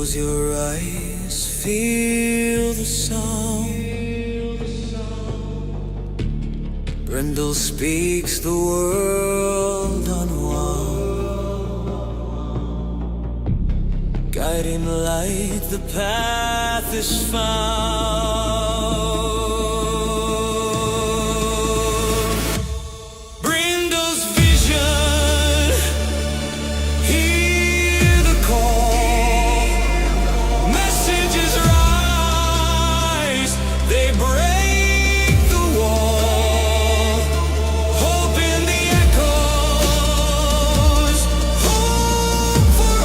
Close your eyes, feel the sound. Brindle speaks the world unwound. Guiding light, the path is found. Brindle's vision, hear the call. Messages rise, they break the wall. Hope in the echoes, hope for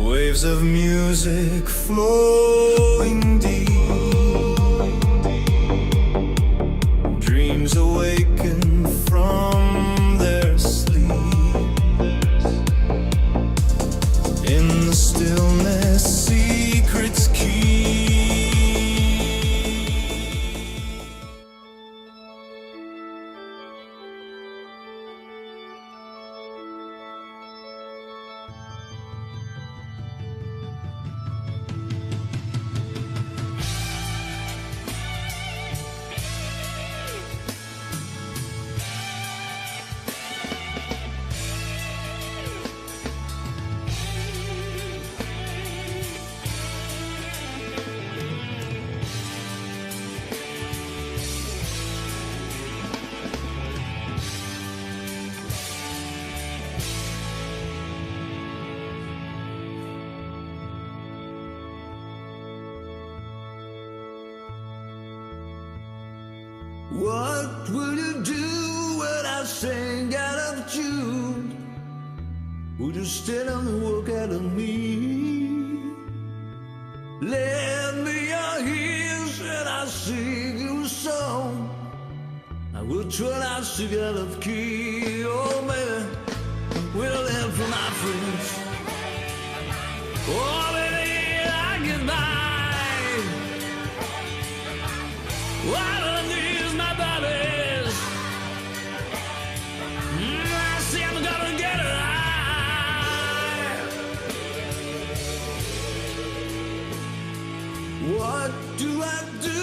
waves of music flowing deep. Dreams awaken from their sleep. In the stillness, secrets keep. What will you do when I sing out of tune? Would you stand and look at me? Lend me your ears and I'll sing you a song. I will try not to sing out of key. Oh man, we'll live for my friends. Oh baby, I get by. Why don't these my bodies? I see I'm gonna get it right. What do I do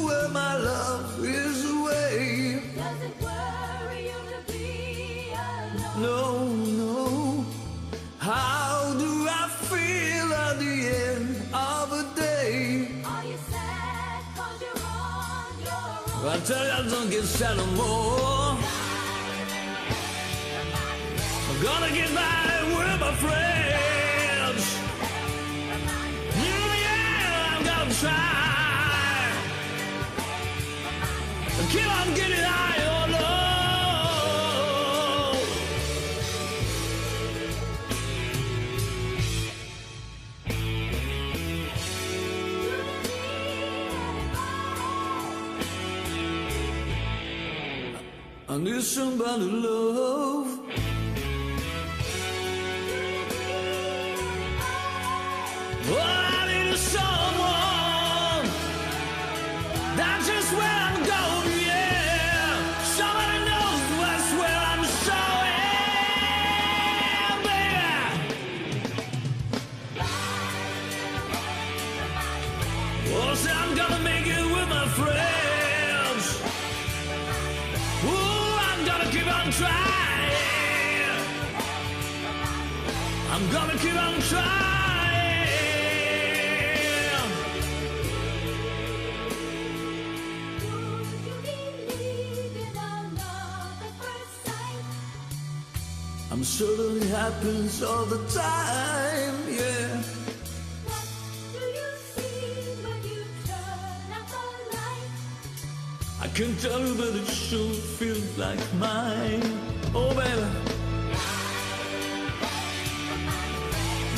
when my love is away? Does it worry you to be alone? No, no. How do I feel at the end of a day? Are you sad 'cause you're on your own? I tell you I don't get sad no more. I'm gonna get by with my friends. Yeah, I'm gonna try. Keep on getting high, oh no. I need somebody to love. Oh, I need someone. That's just where I'm going, yeah. Somebody knows that's where I'm showing, baby. Oh, say I'm gonna make it with my friends. Ooh, I'm gonna keep on trying. I'm gonna keep on trying. Would you believe in love at first sight? I'm certain it happens all the time, yeah. What do you see when you turn I can tell you that it sure feels like mine. Oh, baby.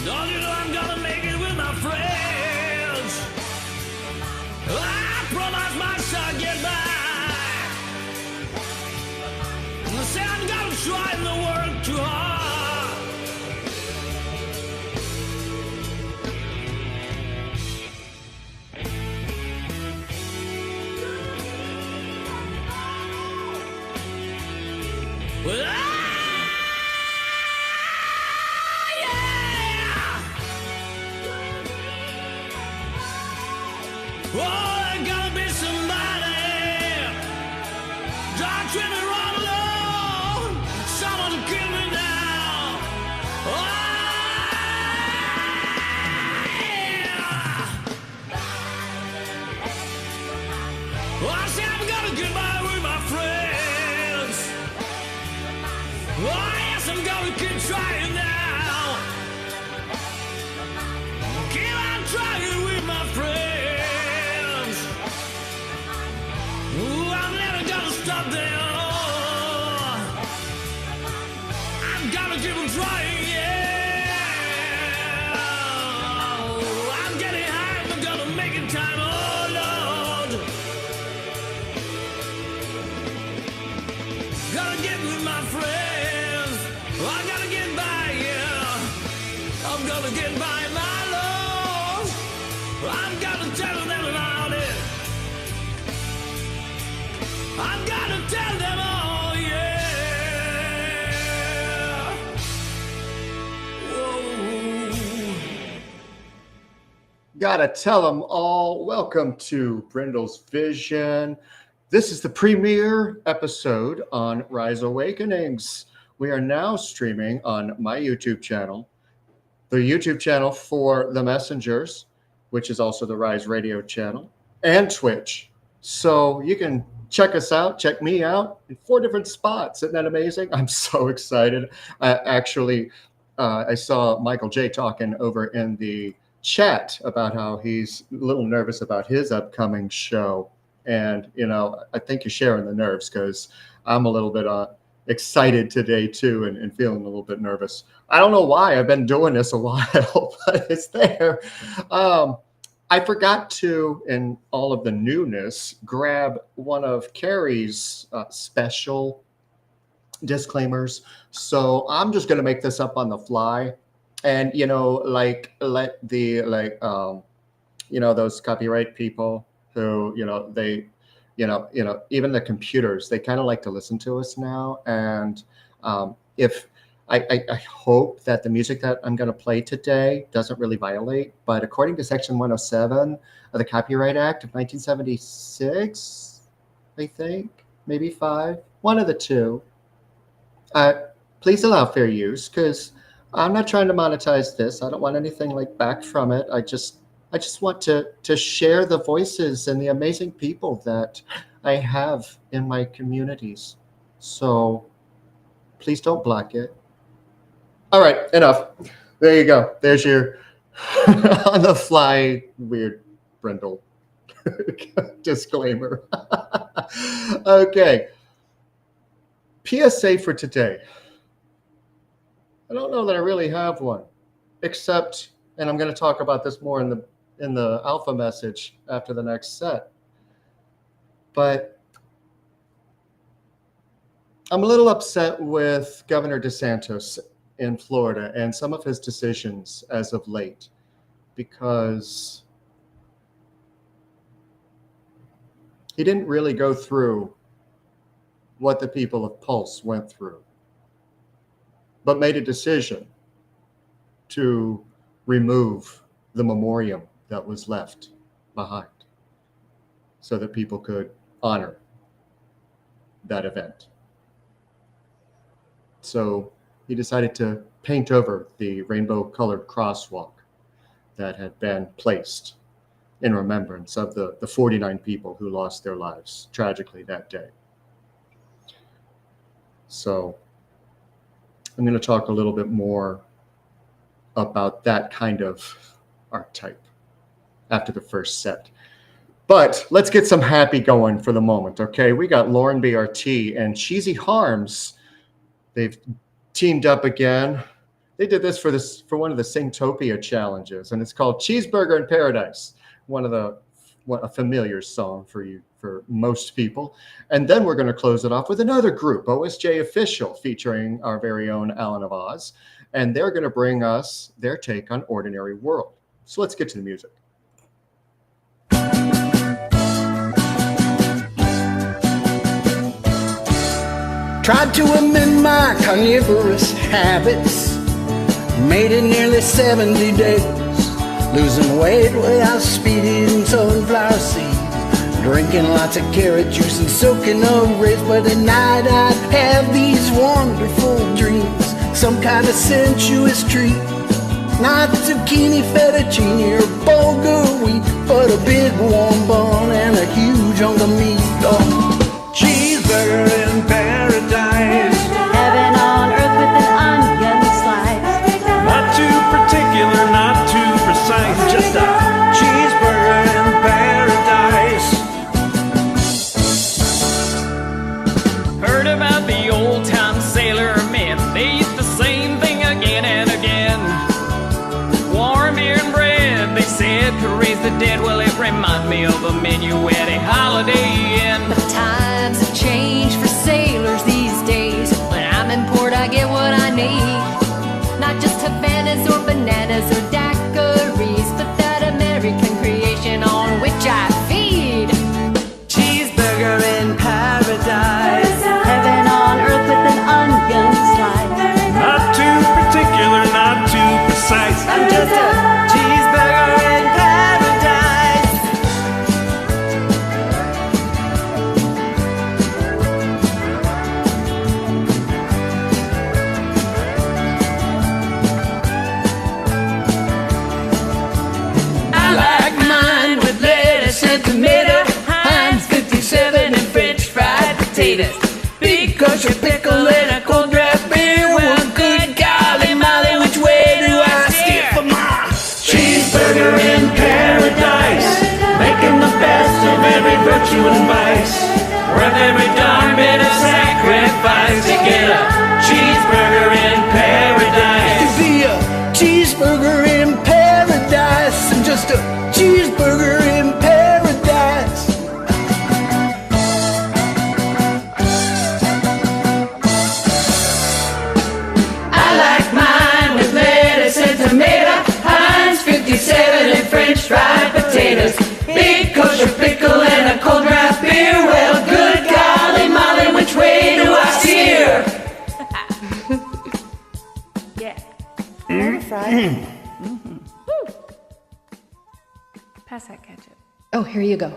Don't you know I'm gonna make it with my friends? I promise myself I'll get back. I say I'm gonna try and work too hard. Well, yeah! Oh, there gotta be somebody doctrine me right alone. Someone to kill me now. Oh, yeah! Well, I say I'm gonna get by with my friends. Oh, yes, I'm gonna keep trying now. Keep on trying with my friends. Ooh, I'm never gonna stop there. I'm gonna keep on trying, yeah. I'm getting high, I'm gonna make it time, oh Lord. Gotta get with my friends. I gotta get by, yeah. I'm gonna get by, my Lord. I'm gonna tell them about it. I'm gonna tell them all, yeah. Whoa. Gotta tell them all. Welcome to Brindle's Vision. This is the premiere episode on Rise Awakenings. We are now streaming on my YouTube channel, the YouTube channel for The Messengers, which is also the Rise Radio channel, and Twitch. So you can check us out, check me out in 4 different spots. Isn't that amazing? I'm so excited. I saw Michael J talking over in the chat about how he's a little nervous about his upcoming show. And, you know, I think you're sharing the nerves because I'm a little bit excited today, too, and feeling a little bit nervous. I don't know why. I've been doing this a while, but it's there. I forgot to, in all of the newness, grab one of Carrie's special disclaimers. So I'm just going to make this up on the fly. And, you know, like, let the, like, you know, those copyright people who, you know, they, even the computers, they kind of like to listen to us now. And if I hope that the music that I'm going to play today doesn't really violate, but according to Section 107 of the Copyright Act of 1976, I think, maybe 5, one of the two, please allow fair use, because I'm not trying to monetize this. I don't want anything like back from it. I just want to share the voices and the amazing people that I have in my communities. So please don't block it. All right, enough. There you go. There's your on the fly weird Brindle disclaimer. Okay. PSA for today. I don't know that I really have one, except, and I'm going to talk about this more in the alpha message after the next set. But I'm a little upset with Governor DeSantis in Florida and some of his decisions as of late, because he didn't really go through what the people of Pulse went through, but made a decision to remove the memoriam that was left behind so that people could honor that event. So he decided to paint over the rainbow-colored crosswalk that had been placed in remembrance of the 49 people who lost their lives tragically that day. So I'm going to talk a little bit more about that kind of archetype after the first set. But let's get some happy going for the moment, okay? We got Lauren BRT and Cheesy Harms. They've teamed up again. They did this for one of the Singtopia challenges, and it's called Cheeseburger in Paradise. A familiar song for most people. And then we're going to close it off with another group, OSJ Official, featuring our very own Alan of Oz, and they're going to bring us their take on Ordinary World. So let's get to the music. Tried to amend my carnivorous habits. Made it nearly 70 days. Losing weight without speed eating sunflower seeds. Drinking lots of carrot juice and soaking up rays. But at night I'd have these wonderful dreams. Some kind of sensuous treat. Not zucchini, fettuccine, or bulgur wheat, but a big warm bun and a huge hunk of meat. Oh, Cheeseburger in paradise. Heaven on earth with an onion slice. Not too particular, not too precise. Just a cheeseburger in paradise. Heard about the old time sailor men. They eat the same thing again and again. Warm beer and bread, they said, could raise the dead. Well, it reminded me of a menu at a Holiday Inn. But times have changed for sailors these days. When I'm in port, I get what I need. Not just Havanas or bananas or daiquiris, but that American creation on which I feed. cheeseburger in paradise. Heaven on earth with an onion slice. Not too particular, not too precise. I'm just a cheeseburger in paradise. I like mine with lettuce and tomato, Heinz 57 and French fried potatoes, big kosher pickle and a cold draft beer. Well, good golly molly, which way do I steer for my Cheeseburger in paradise. Making the best of every virtue and vice. Worth every darn bit of sacrifice to get a cheeseburger in to paradise. be a cheeseburger in paradise, and just a cheeseburger in paradise. I like mine with lettuce and tomato, Heinz 57 and French fried potatoes, big kosher pickle and a cold draft beer. Well, good golly molly, which way do I steer? Pass that ketchup. Oh, here you go.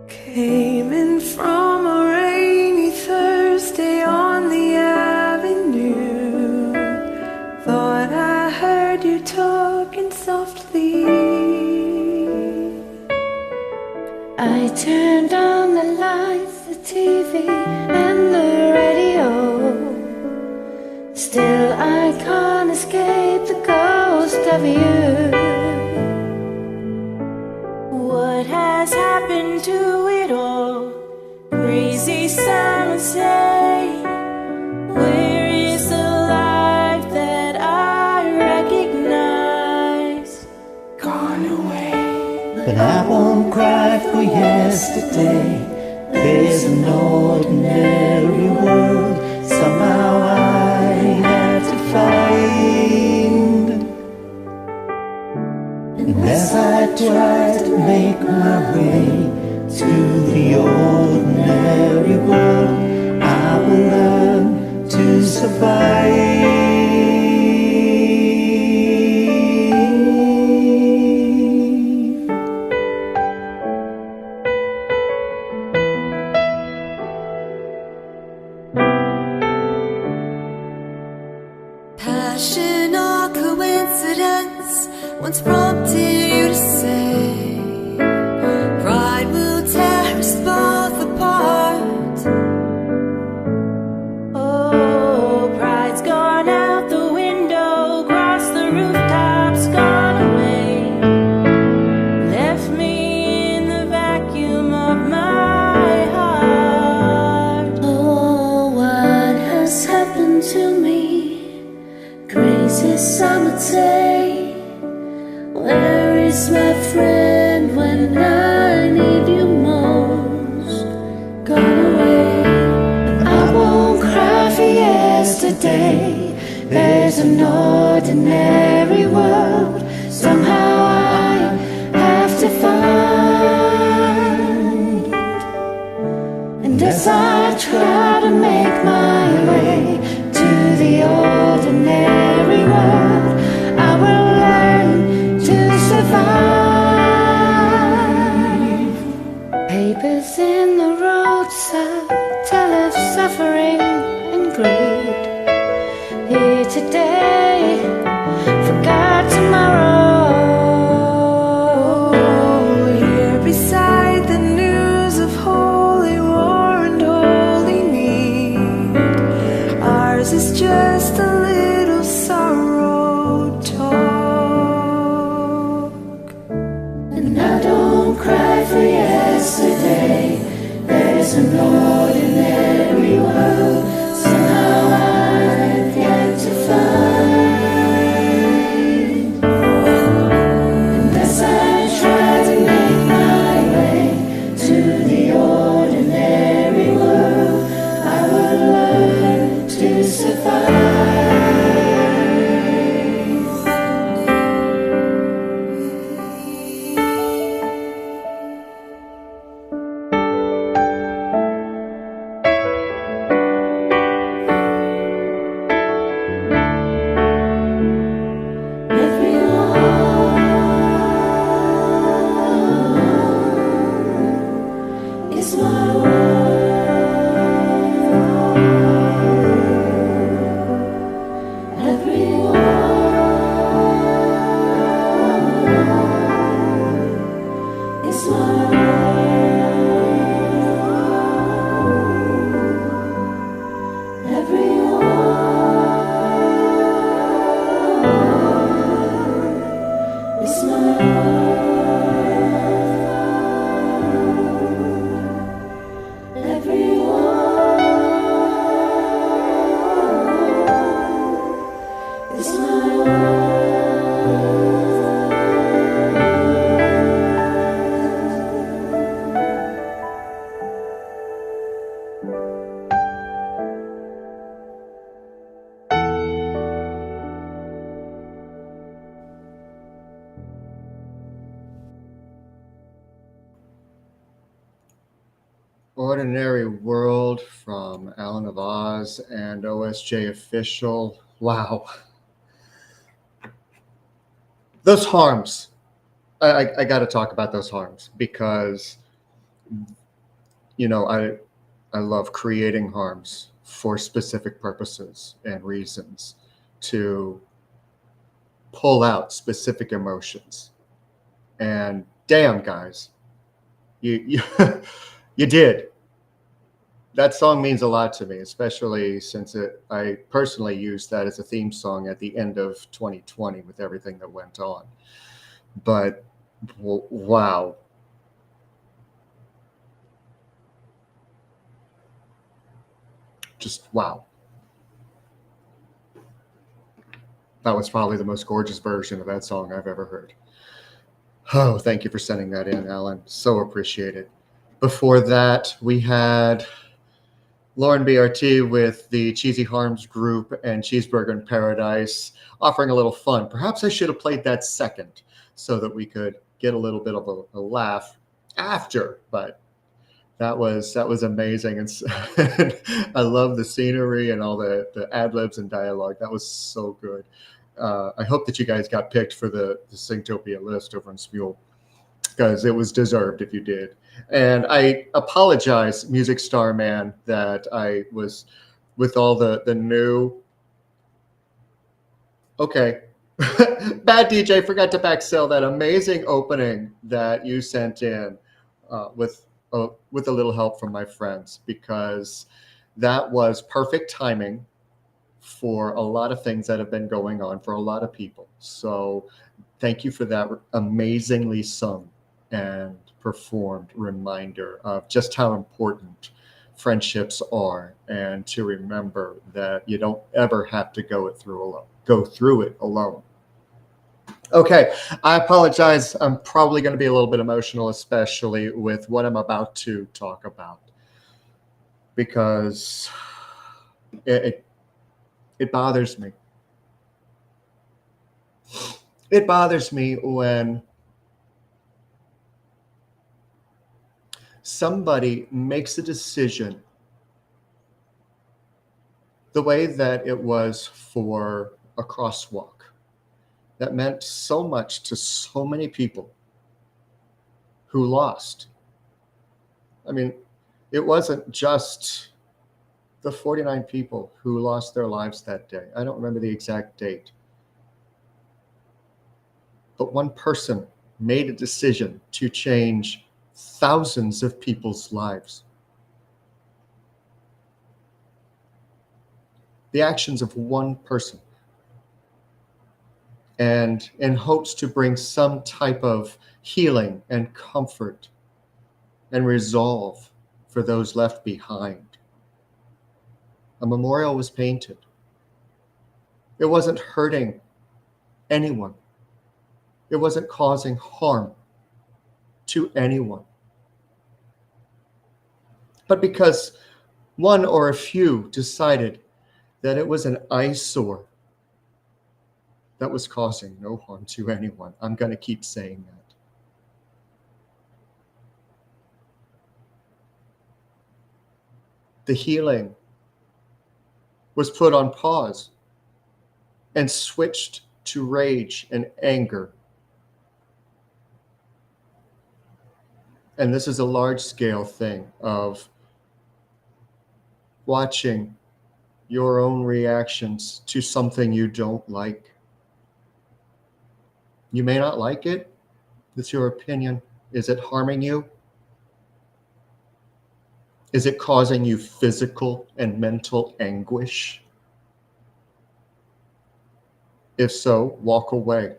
Came in from a rainy Thursday on the avenue. Thought I heard you talking softly. I turned on the lights, the TV, and the radio. Still, I can't escape the ghost of you. What has happened to it all? Crazy some say. Where is the life that I recognize? Gone away. But I won't cry for yesterday. There's an ordinary world somehow I had to find. And as I try to make my way to the ordinary world, I will learn to survive. Passion or coincidence once prompted try to make my way to the ordinary world, I will learn to survive. Papers in the roadside tell of suffering and greed. Here today, forgot tomorrow. Here beside the news of holy war and holy need, ours is just a little sorrow talk. And I don't cry for yesterday. There's an ordinary world somehow I've yet to find. Unless I try to make my way to the ordinary world, I will learn to survive. Everyone is my world. Everyone is my world. Everyone is my world. Everyone is my Ordinary World from Alan of Oz and OSJ Official. Wow. Those harms. I got to talk about those harms because, you know, I love creating harms for specific purposes and reasons to pull out specific emotions. And damn, guys, you you did. That song means a lot to me, especially since I personally used that as a theme song at the end of 2020 with everything that went on. But wow. Just wow. That was probably the most gorgeous version of that song I've ever heard. Oh, thank you for sending that in, Alan. So appreciated. Before that, we had Lauren BRT with the Cheesy Harms group and Cheeseburger in Paradise offering a little fun. Perhaps I should have played that second so that we could get a little bit of a laugh after, but that was amazing. And I love the scenery and all the ad-libs and dialogue. That was so good. I hope that you guys got picked for the Singtopia list over in Smule, because it was deserved if you did. And I apologize, Music Star Man, that I was with all the new. Okay. Bad DJ forgot to back sell that amazing opening that you sent in with a little help from my friends, because that was perfect timing for a lot of things that have been going on for a lot of people. So thank you for that amazingly sung and performed reminder of just how important friendships are, and to remember that you don't ever have to go through it alone. Okay, I apologize. I'm probably going to be a little bit emotional, especially with what I'm about to talk about, because it bothers me. It bothers me when somebody makes a decision the way that it was for a crosswalk that meant so much to so many people who lost. I mean, it wasn't just the 49 people who lost their lives that day. I don't remember the exact date. But one person made a decision to change thousands of people's lives. The actions of one person. And in hopes to bring some type of healing and comfort and resolve for those left behind. A memorial was painted. It wasn't hurting anyone. It wasn't causing harm to anyone. But because one or a few decided that it was an eyesore that was causing no harm to anyone, I'm going to keep saying that. The healing was put on pause and switched to rage and anger. And this is a large-scale thing of watching your own reactions to something you don't like. You may not like it. It's your opinion. Is it harming you? Is it causing you physical and mental anguish? If so, walk away.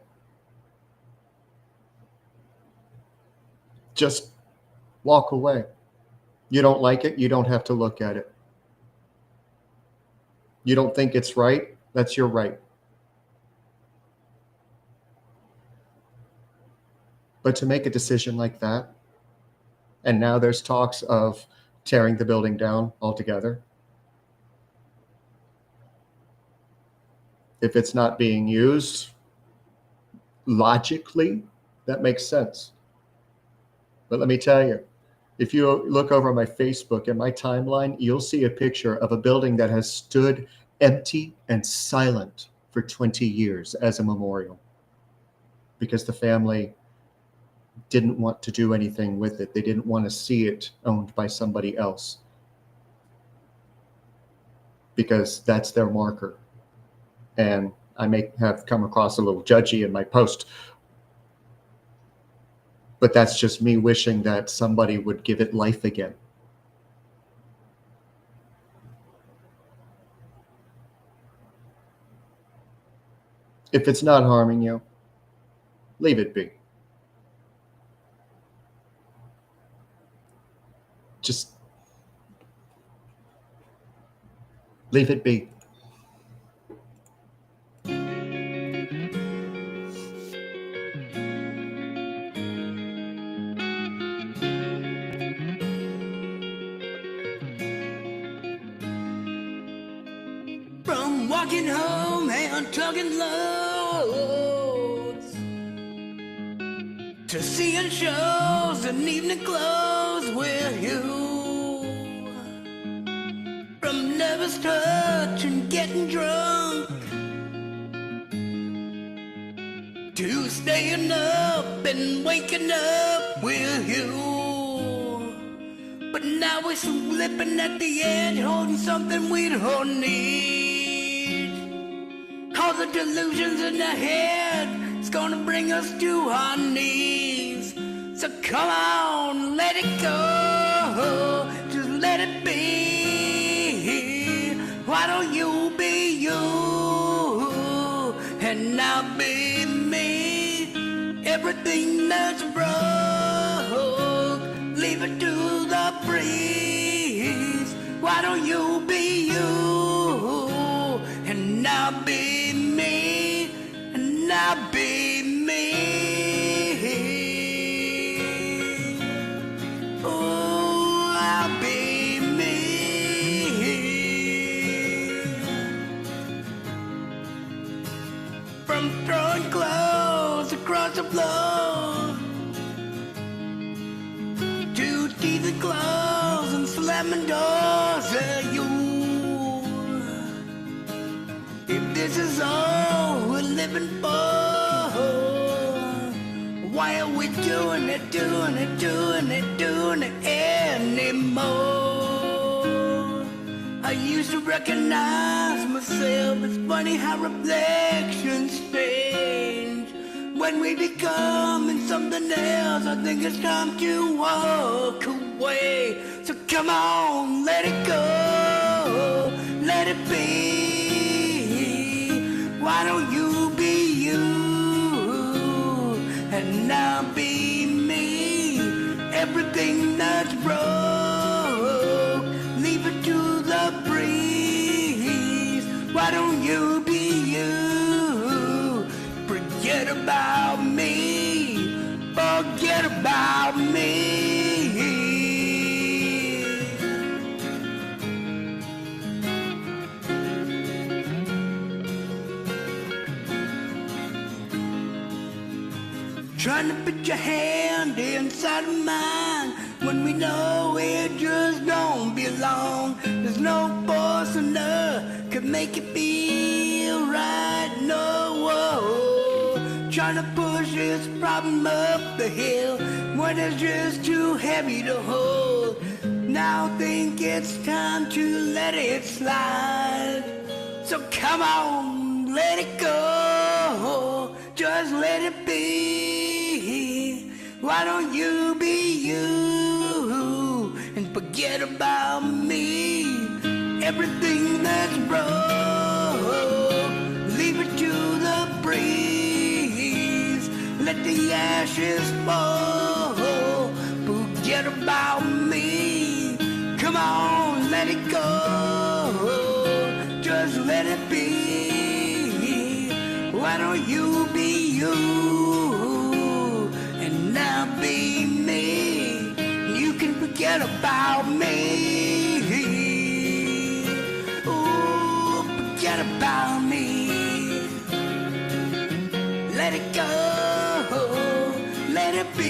Just walk away. You don't like it, you don't have to look at it. You don't think it's right, that's your right. But to make a decision like that, and now there's talks of tearing the building down altogether. If it's not being used, logically, that makes sense. But let me tell you, if you look over my Facebook and my timeline, you'll see a picture of a building that has stood empty and silent for 20 years as a memorial because the family didn't want to do anything with it. They didn't want to see it owned by somebody else because that's their marker. And I may have come across a little judgy in my post, but that's just me wishing that somebody would give it life again. If it's not harming you, leave it be. Just leave it be. From walking home and tugging loads to seeing shows and evening clothes with you, from nervous touch and getting drunk to staying up and waking up with you. But now we're slipping at the edge, holding something we don't need. All the delusions in the head, it's gonna bring us to our knees. So come on, let it go, just let it be. Why don't you be you, and I'll be me. Everything that's broke, leave it to the breeze. Why don't you be you, and I'll be me, and I'll be me. Oh, I'll be me. From throwing clothes across the floor to teething clothes and slamming doors at you. this is all we're living for. Why are we doing it anymore? I used to recognize myself. It's funny how reflections change. When we become something else, I think it's time to walk away. So come on, let it go, let it be. Why don't you be you, and I'll be me. Everything that's broke, leave it to the breeze. Why don't you be you? Forget about me, forget about me. Trying to put your hand inside of mine when we know it just don't belong. There's no force on earth could make it feel right, no. Trying to push this problem up the hill when it's just too heavy to hold. Now I think it's time to let it slide. So come on, let it go, just let it be. Why don't you be you and forget about me? Everything that's broke, leave it to the breeze. Let the ashes fall, forget about me. Come on, let it go, just let it be. Why don't you be you, and I'll be me. You can forget about me. Ooh, forget about me. Let it go, let it be.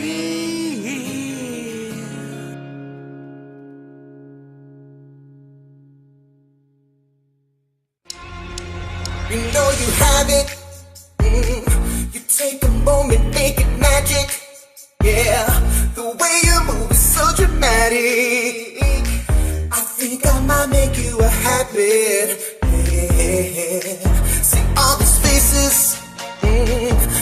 You know you have it. You take a moment, make it magic. Yeah, the way you move is so dramatic. I think I might make you a habit. Yeah. See all these faces,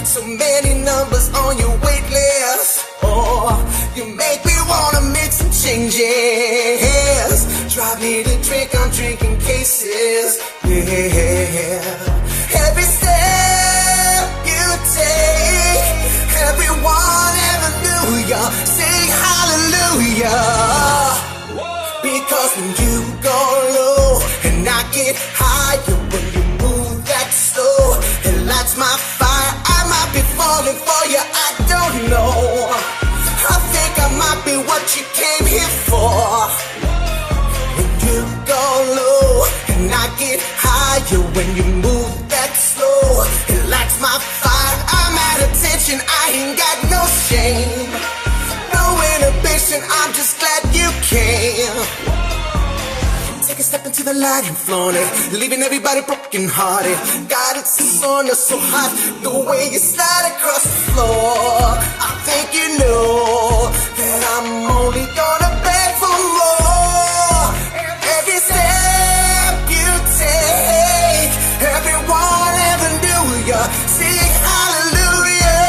so many numbers on your wait list. Oh, you make me wanna make some changes. Drive me to drink, I'm drinking cases. Yeah. Every step you take, everyone ever knew ya. Say hallelujah. Because when you go low and I get higher, when you move that slow, it lights my fire. I might be falling for you, I don't know. I think I might be what you came here for. When you go low and I get higher, when you move that slow, it lights my fire. I'm at attention, I ain't got no shame, no inhibition, I'm just glad you came. Take a step into the light and flaunt it, leaving everybody broken hearted. God, it's a song that's so hot, the way you slide across the floor. I think you know that I'm only gonna beg for more. Every step you take, everyone ever knew ya. Sing hallelujah.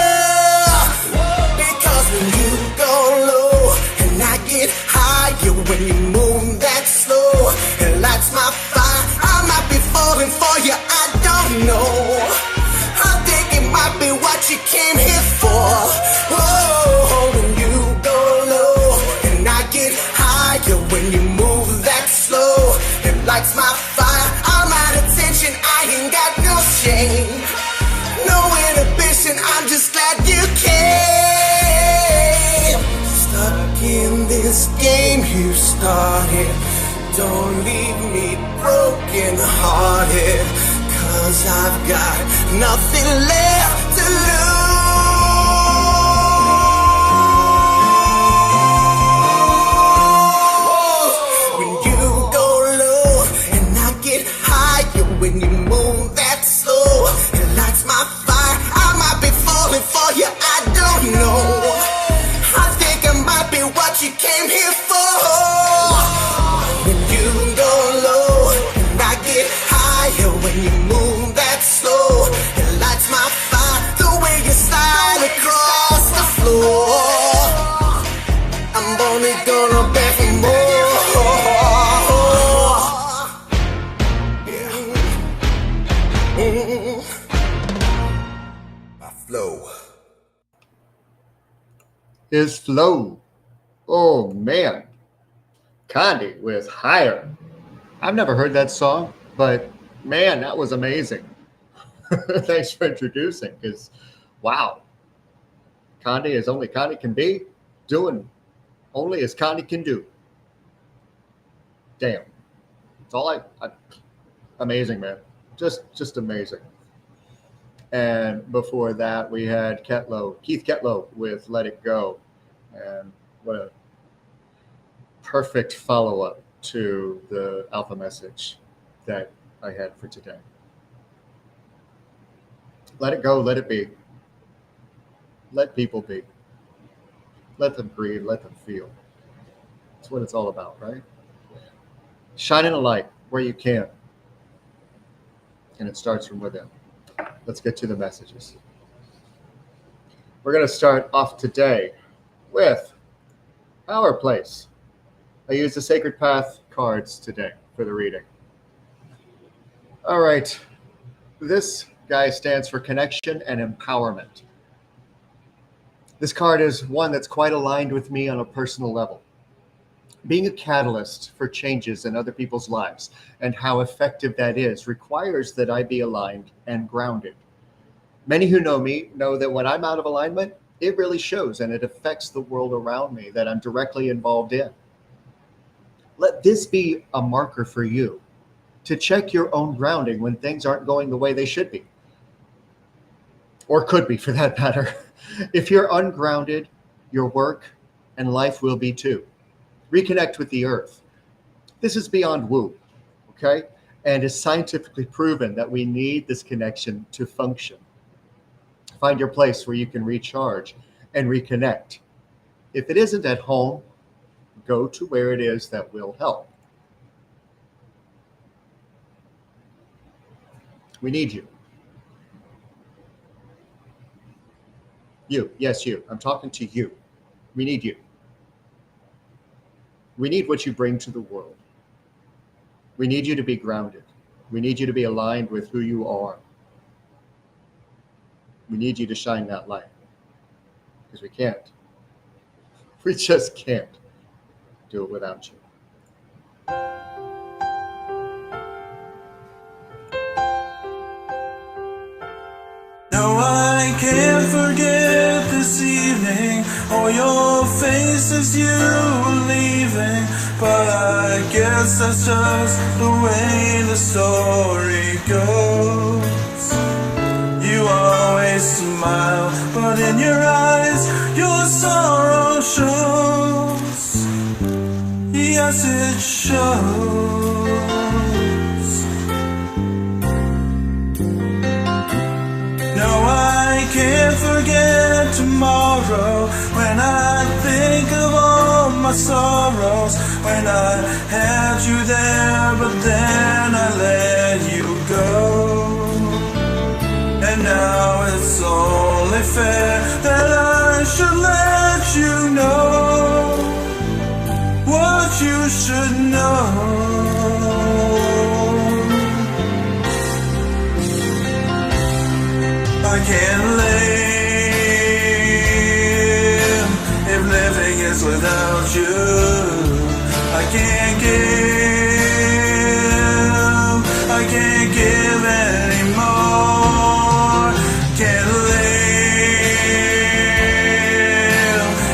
Because when you go low and I get higher, when you move that slow, it lights my fire. I might be falling for you, I don't know. I think it might be what you came here for. Oh, when you go low and I get higher, when you move that slow, it lights my fire. I'm at attention, I ain't got no shame, no inhibition, I'm just glad you came. Stuck in this game you started, don't leave me broken hearted, 'cause I've got nothing left to lose. When you go low and I get higher, when you move that is Flow. Oh man, Condi with Higher. I've never heard that song, but man, that was amazing. Thanks for introducing, because wow, Condi is only Condi can be, doing only as Condi can do. Damn, it's all amazing, man, just amazing. And before that, we had Keith Ketlow with Let It Go, and what a perfect follow-up to the alpha message that I had for today. Let it go, let it be. Let people be. Let them breathe, let them feel. That's what it's all about, right? Shining a light where you can. And it starts from within. Let's get to the messages. We're going to start off today with Our Place. I used the Sacred Path cards today for the reading. All right. This guy stands for connection and empowerment. This card is one that's quite aligned with me on a personal level. Being a catalyst for changes in other people's lives and how effective that is requires that I be aligned and grounded. Many who know me know that when I'm out of alignment, it really shows and it affects the world around me that I'm directly involved in. Let this be a marker for you to check your own grounding when things aren't going the way they should be. Or could be, for that matter. If you're ungrounded, your work and life will be too. Reconnect with the earth. This is beyond woo, okay? And it's scientifically proven that we need this connection to function. Find your place where you can recharge and reconnect. If it isn't at home, go to where it is that will help. We need you. You, yes, you. I'm talking to you. We need you. We need what you bring to the world. We need you to be grounded. We need you to be aligned with who you are. We need you to shine that light. Because we can't. We just can't do it without you. No, I can't forget this evening or your face as you were leaving. But I guess that's just the way the story goes. You always smile, but in your eyes your sorrow shows. Yes, it shows. No, I can't forget tomorrow when I think of all my sorrows. When I had you there, but then I let you go. And now it's only fair that I should let you know what you should know. I can't live if living is without you. I can't give anymore. Can't live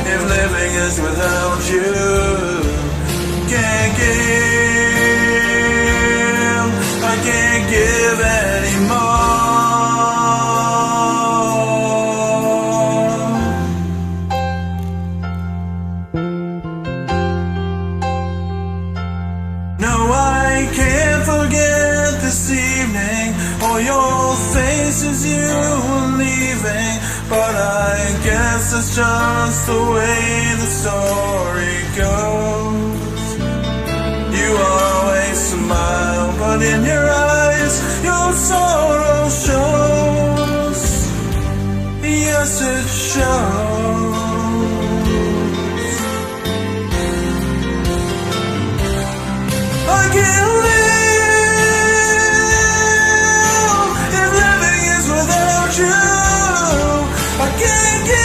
if living is without you. Can't give anymore. Your face as you were leaving, but I guess it's just the way the story goes. You always smile, but in your eyes your sorrow shows. Yes, it shows. I can't live you. I can't give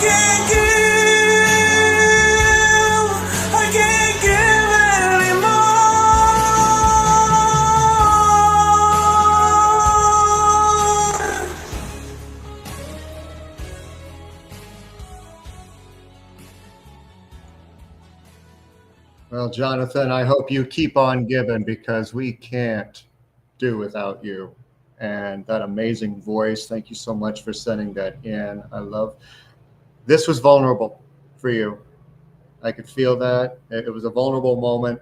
can't give anymore. Well, Jonathan, I hope you keep on giving because we can't do without you. And that amazing voice. Thank you so much for sending that in. I love this was vulnerable for you. I could feel that. It was a vulnerable moment.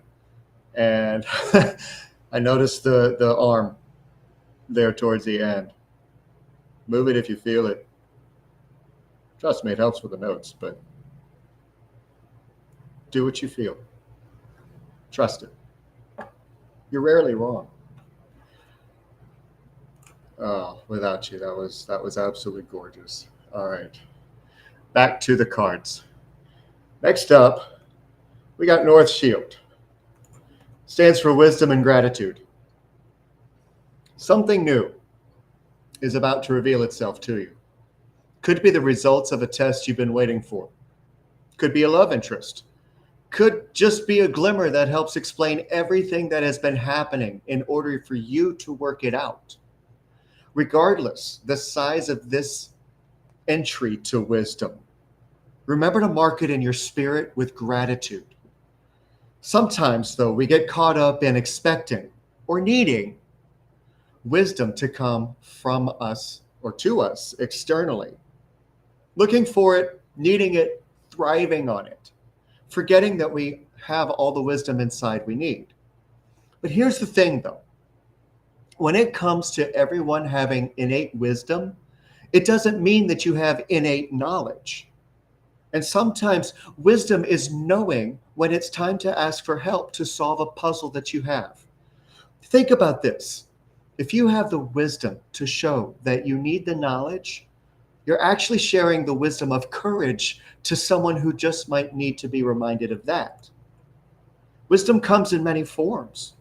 And I noticed the arm there towards the end. Move it if you feel it. Trust me, it helps with the notes, but do what you feel. Trust it. You're rarely wrong. Oh, without you, that was absolutely gorgeous. All right. Back to the cards. Next up, we got North Shield. Stands for wisdom and gratitude. Something new is about to reveal itself to you. Could be the results of a test you've been waiting for. Could be a love interest. Could just be a glimmer that helps explain everything that has been happening in order for you to work it out. Regardless the size of this entry to wisdom, remember to mark it in your spirit with gratitude. Sometimes, though, we get caught up in expecting or needing wisdom to come from us or to us externally, looking for it, needing it, thriving on it, forgetting that we have all the wisdom inside we need. But here's the thing, though. When it comes to everyone having innate wisdom, it doesn't mean that you have innate knowledge. And sometimes wisdom is knowing when it's time to ask for help to solve a puzzle that you have. Think about this. If you have the wisdom to show that you need the knowledge, you're actually sharing the wisdom of courage to someone who just might need to be reminded of that. Wisdom comes in many forms.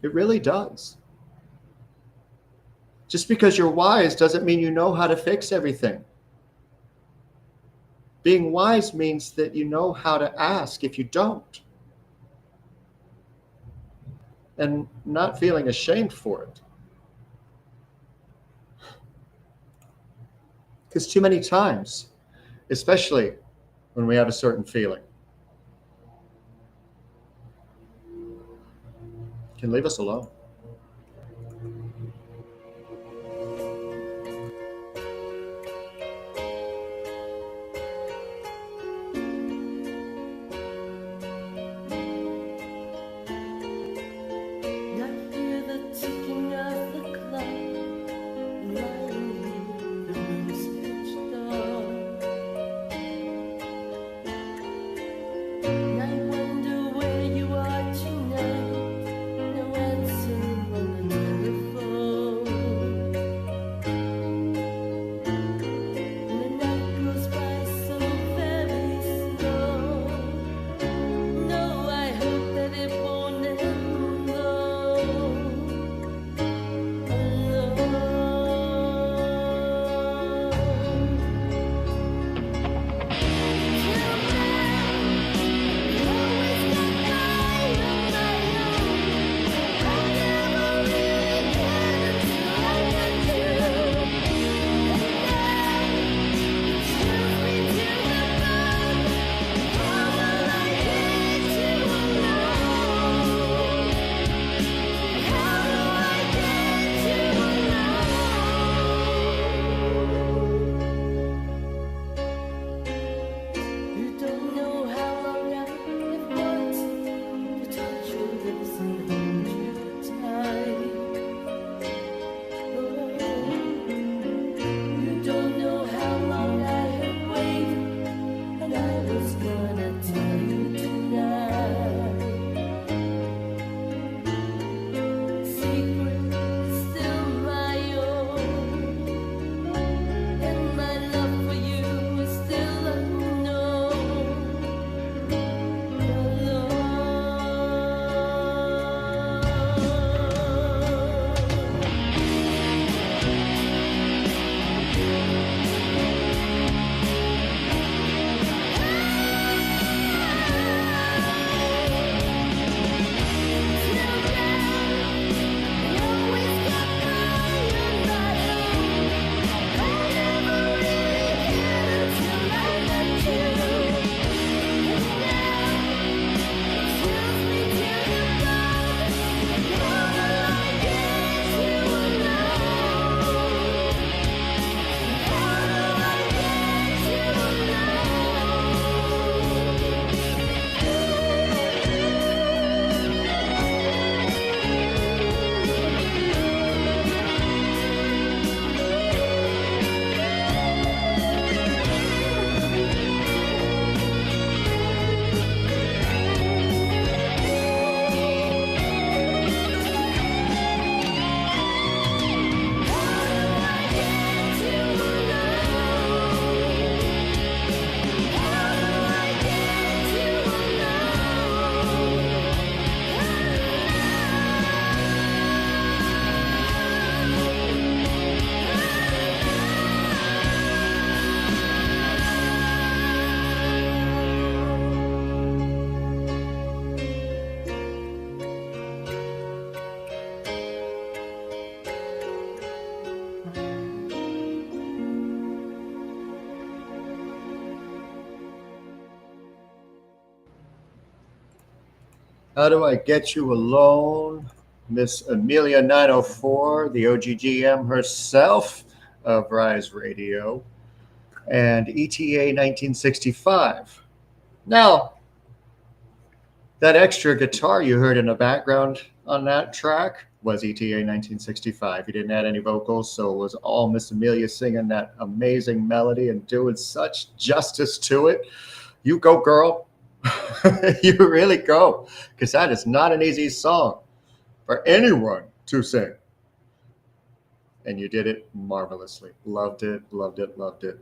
It really does. Just because you're wise doesn't mean you know how to fix everything. Being wise means that you know how to ask if you don't. And not feeling ashamed for it. Because too many times, especially when we have a certain feeling, can leave us alone. I wonder where you are tonight. No answer. How Do I Get You Alone? Miss Amelia 904, the OGGM herself of Rise Radio, and ETA 1965. Now, that extra guitar you heard in the background on that track was ETA 1965. He didn't add any vocals, so it was all Miss Amelia singing that amazing melody and doing such justice to it. You go, girl. You really go, because that is not an easy song for anyone to sing. And you did it marvelously. Loved it, loved it, loved it.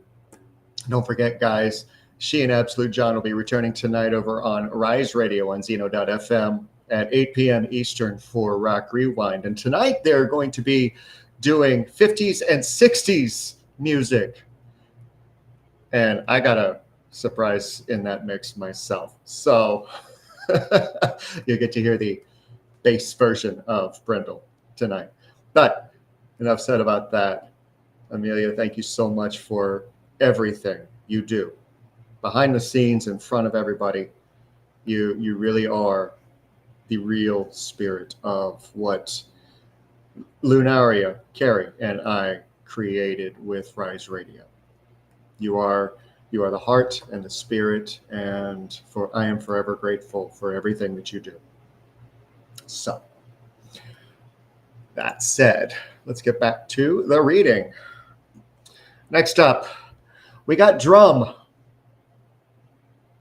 Don't forget, guys, she and Absolute John will be returning tonight over on Rise Radio on Zeno.fm at 8 p.m. Eastern for Rock Rewind. And tonight they're going to be doing 50s and 60s music. And I got a surprise in that mix myself. So you get to hear the bass version of Brindle tonight. But enough said about that. Amelia, thank you so much for everything you do. Behind the scenes, in front of everybody, you really are the real spirit of what Lunaria, Carrie, and I created with Rise Radio. You are the heart and the spirit, and I am forever grateful for everything that you do. So, that said, let's get back to the reading. Next up, we got drum.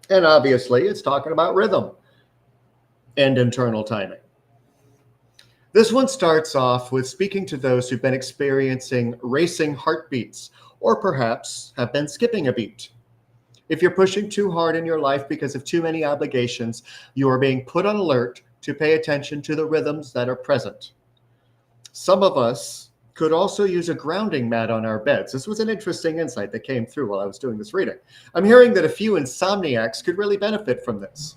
And obviously, it's talking about rhythm and internal timing. This one starts off with speaking to those who've been experiencing racing heartbeats, or perhaps have been skipping a beat. If you're pushing too hard in your life because of too many obligations, you are being put on alert to pay attention to the rhythms that are present. Some of us could also use a grounding mat on our beds. This was an interesting insight that came through while I was doing this reading. I'm hearing that a few insomniacs could really benefit from this,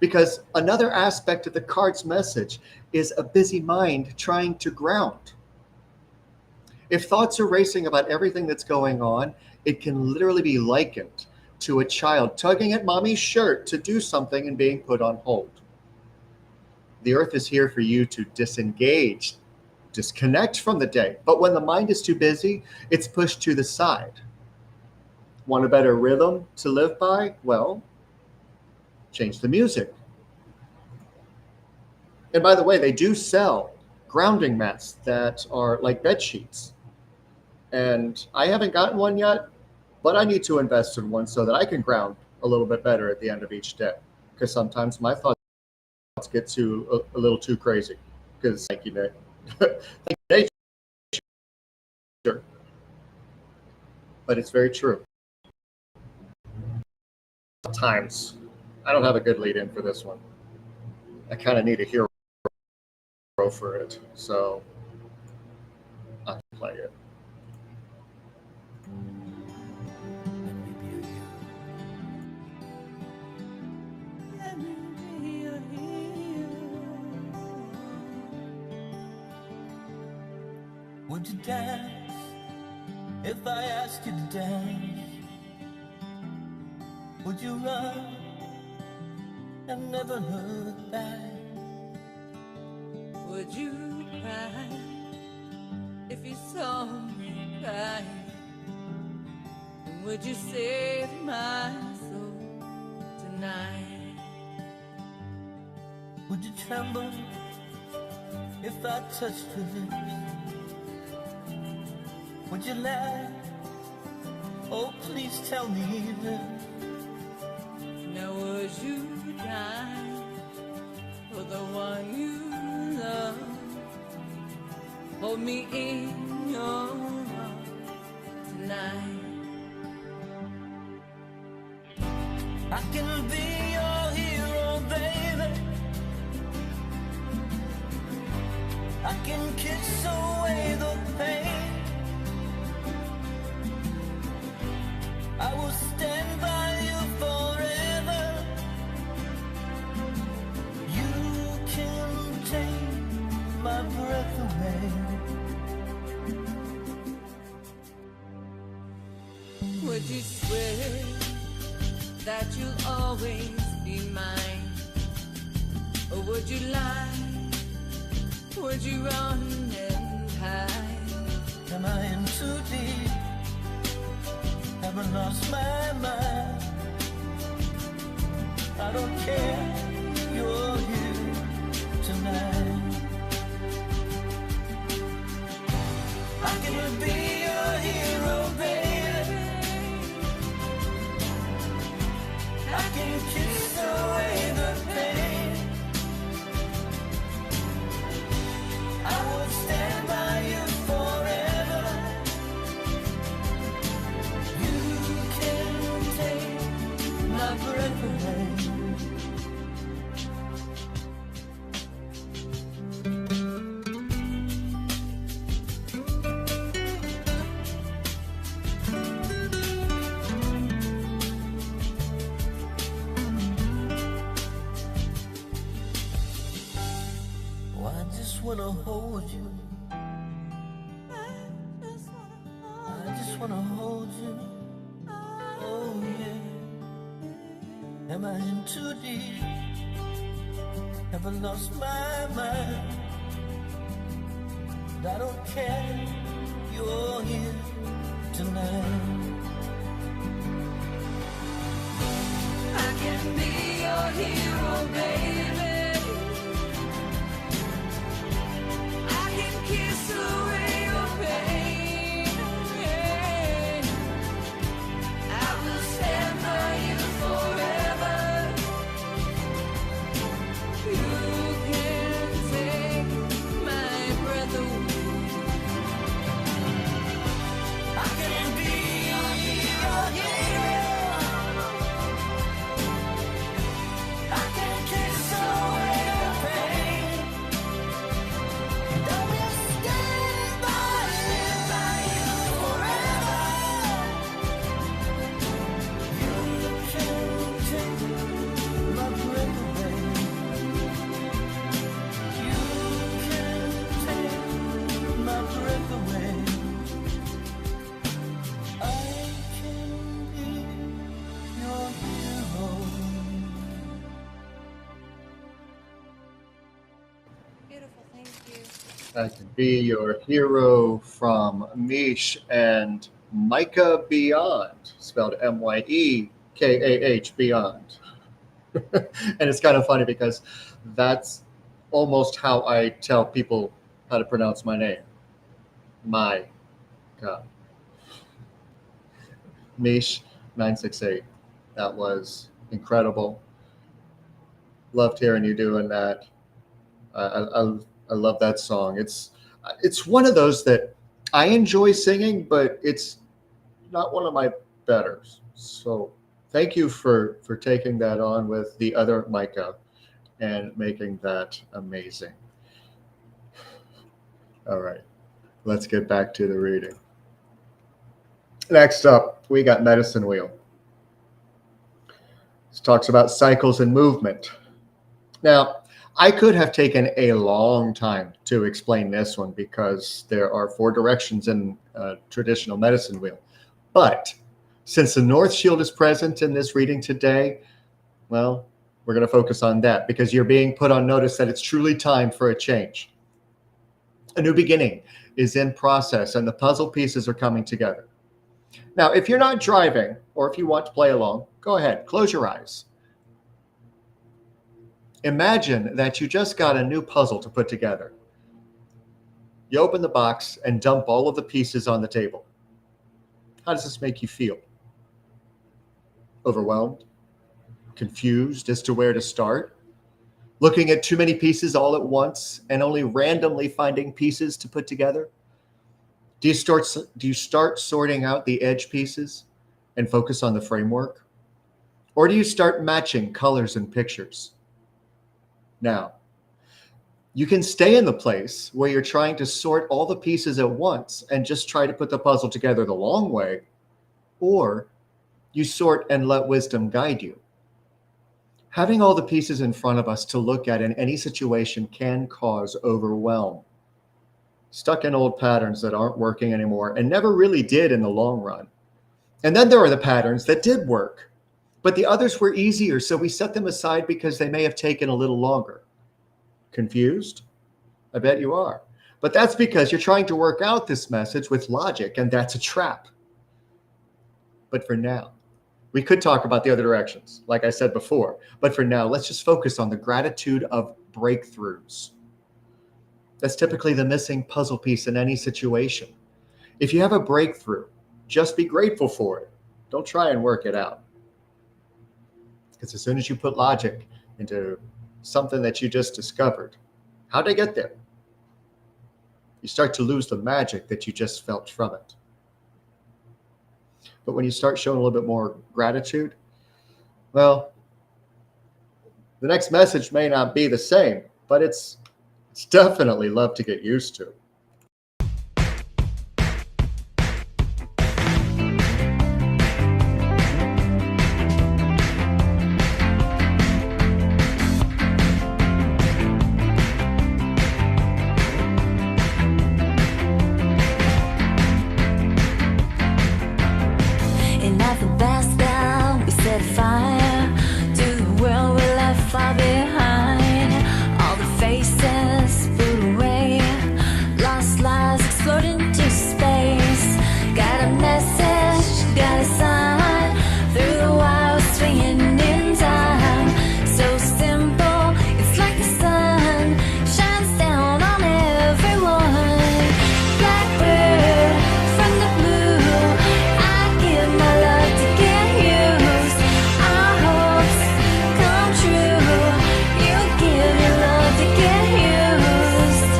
because another aspect of the card's message is a busy mind trying to ground. If thoughts are racing about everything that's going on, it can literally be likened to a child tugging at mommy's shirt to do something and being put on hold. The earth is here for you to disengage, disconnect from the day. But when the mind is too busy, it's pushed to the side. Want a better rhythm to live by? Well, change the music. And by the way, they do sell grounding mats that are like bed sheets. And I haven't gotten one yet, but I need to invest in one so that I can ground a little bit better at the end of each day. Because sometimes my thoughts get a little too crazy. Because thank you, Nick. Thank you, nature. But it's very true. Sometimes I don't have a good lead in for this one. I kind of need a hero for it, so I'll play it. Would you dance if I asked you to dance? Would you run and never look back? Would you cry if you saw me cry? And would you save my soul tonight? Would you tremble if I touched your lips? Would you laugh? Oh, please tell me this. Now would you die for the one you love? Hold me in your arms tonight. I can be your hero, baby. I can kiss away the pain. I will stand by you forever. You can take my breath away. Would you swear that you'll always be mine? Or would you lie? Would you run and hide? Am I in too deep? Have I lost my mind? I don't care, you're here tonight. I can be your hero, baby. I can kiss away the pain. I would stand by you forever. You can take my breath away. Oh, I just wanna hold you. I just wanna hold you. Oh yeah. Am I in too deep? Have I lost my mind? But I don't care. You're here tonight. I can be your hero, baby. I can kiss away your pain. I will stand by you forever. You can take my breath away. I can be your hero, yeah. I can kiss away the pain. And I will stand by you forever. You can take my breath away. You can take my breath away. I can be your hero. Beautiful, thank you. I Can Be Your Hero from Mish and Micah Beyond, spelled Myekah Beyond. And it's kind of funny because that's almost how I tell people how to pronounce my name. My God. Mish 968. That was incredible. Loved hearing you doing that. I love that song. It's one of those that I enjoy singing, but it's not one of my betters. So thank you for taking that on with the other Micah and making that amazing. All right, let's get back to the reading. Next up, we got Medicine Wheel. This talks about cycles and movement. Now, I could have taken a long time to explain this one because there are 4 directions in traditional medicine wheel. But since the North Shield is present in this reading today, well, we're going to focus on that because you're being put on notice that it's truly time for a change. A new beginning is in process and the puzzle pieces are coming together. Now, if you're not driving or if you want to play along, go ahead, close your eyes. Imagine that you just got a new puzzle to put together. You open the box and dump all of the pieces on the table. How does this make you feel? Overwhelmed? Confused as to where to start? Looking at too many pieces all at once and only randomly finding pieces to put together? Do you start sorting out the edge pieces and focus on the framework? Or do you start matching colors and pictures? Now, you can stay in the place where you're trying to sort all the pieces at once and just try to put the puzzle together the long way, or you sort and let wisdom guide you. Having all the pieces in front of us to look at in any situation can cause overwhelm. Stuck in old patterns that aren't working anymore and never really did in the long run. And then there are the patterns that did work, but the others were easier, so we set them aside because they may have taken a little longer. Confused? I bet you are. But that's because you're trying to work out this message with logic, and that's a trap. But for now, we could talk about the other directions, like I said before. But for now, let's just focus on the gratitude of breakthroughs. That's typically the missing puzzle piece in any situation. If you have a breakthrough, just be grateful for it. Don't try and work it out. Because as soon as you put logic into something that you just discovered, how'd I get there? You start to lose the magic that you just felt from it. But when you start showing a little bit more gratitude, well, the next message may not be the same, but it's definitely love to get used to. And at the best down, we set fire to the world we left far behind. All the faces put away, lost lives explode into space. Got a message, got a sign through the wild swinging in time. So simple, it's like the sun shines down on everyone. Blackbird from the blue, I give my love to get used. Our hopes come true. You give your love to get used.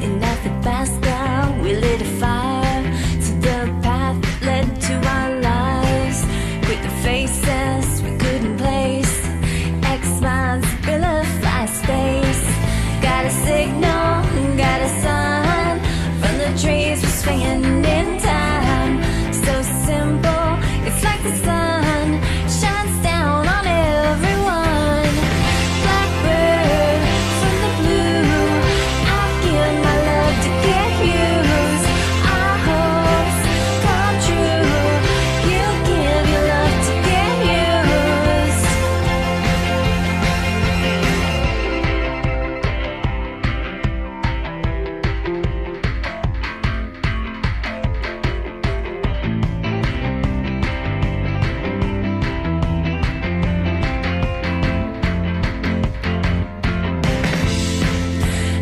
And at the past down, we lit a fire to the path that led to our lives. With the faces we couldn't place, X-Minds, fly space. Got a signal, got a sign from the trees we're swinging in time. So simple, it's like the sun shines down on everyone. Blackbird from the blue, I give my love to get used. Our hopes come true. You give your love to get used.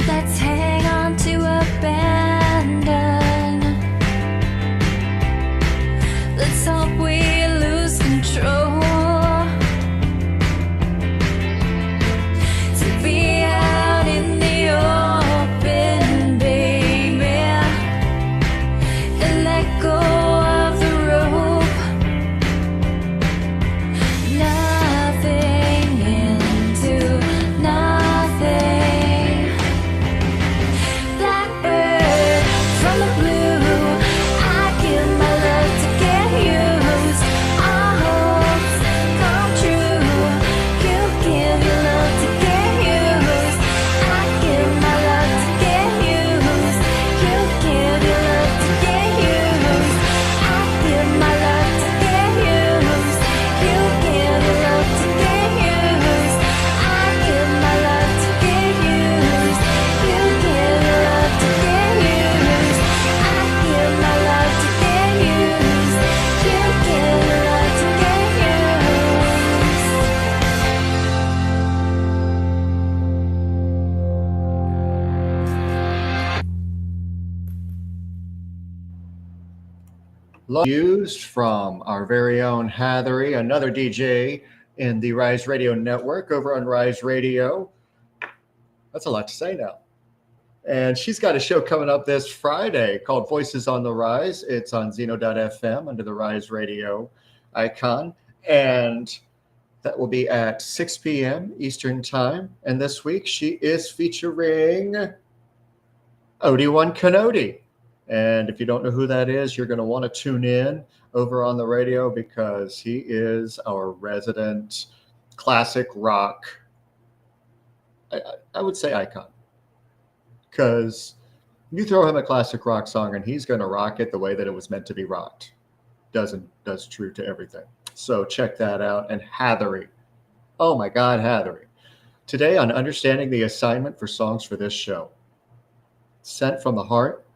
Let's hang on to abandon. Let's hope we lose control. To be out in the open, baby, and let go of the rope. Nothing into nothing. Blackbird from the blue, I give my love to get used. Our hopes come true. You give your love to get used. I give my love to get used. You give your love to get used. I give my love to get used. You give your love to get used. I give my love to get used. You give your love to get used. I give my love to get used. You give your love to get Love used from our very own Hathery, another DJ in the Rise Radio Network over on Rise Radio. That's a lot to say now. And she's got a show coming up this Friday called Voices on the Rise. It's on Zeno.fm under the Rise Radio icon. And that will be at 6 p.m. Eastern Time. And this week she is featuring Odie1 Canody. And if you don't know who that is, you're going to want to tune in over on the radio because he is our resident classic rock, I would say icon. Because You throw him a classic rock song and he's going to rock it the way that it was meant to be rocked. Does true to everything. So check that out. And Hathery. Oh my God, Hathery. Today on Understanding the Assignment for Songs for This Show. Sent from the heart.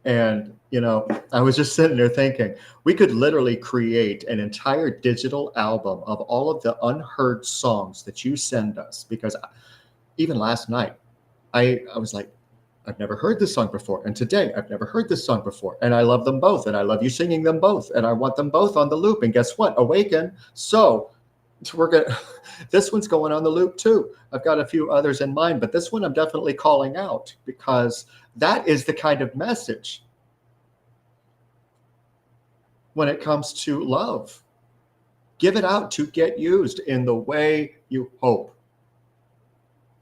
And, you know, I was just sitting there thinking, we could literally create an entire digital album of all of the unheard songs that you send us. Because even last night, I was like, I've never heard this song before. And today, I've never heard this song before. And I love them both. And I love you singing them both. And I want them both on the loop. And guess what? Awaken. So we're going to, this one's going on the loop too. I've got a few others in mind, but this one I'm definitely calling out because that is the kind of message when it comes to love. Give it out to get used in the way you hope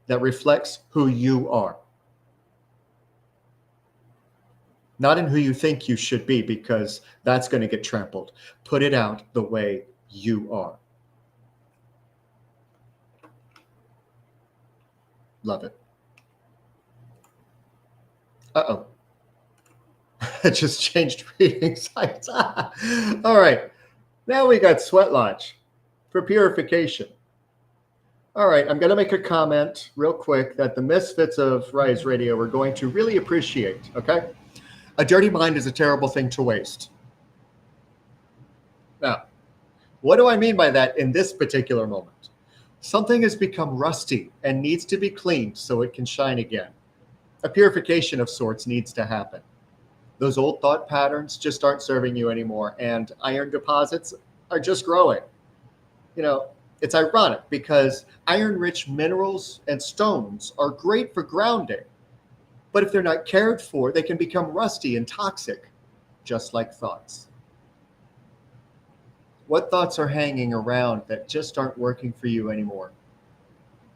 that reflects who you are. Not in who you think you should be, because that's going to get trampled. Put it out the way you are. Love it. Uh-oh. I just changed reading sites. All right. Now we got Sweat Lodge for purification. All right. I'm going to make a comment real quick that the misfits of Rise Radio are going to really appreciate, okay? A dirty mind is a terrible thing to waste. Now, what do I mean by that in this particular moment? Something has become rusty and needs to be cleaned so it can shine again. A purification of sorts needs to happen. Those old thought patterns just aren't serving you anymore, and iron deposits are just growing. You know, it's ironic because iron-rich minerals and stones are great for grounding, but if they're not cared for, they can become rusty and toxic, just like thoughts. What thoughts are hanging around that just aren't working for you anymore?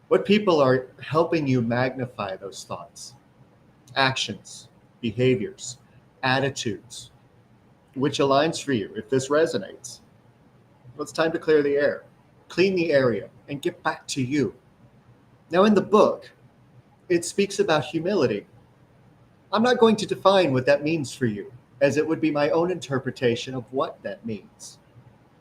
What people are helping you magnify those thoughts? Actions, behaviors, attitudes. Which aligns for you if this resonates? Well, it's time to clear the air, clean the area, and get back to you. Now, in the book, it speaks about humility. I'm not going to define what that means for you, as it would be my own interpretation of what that means.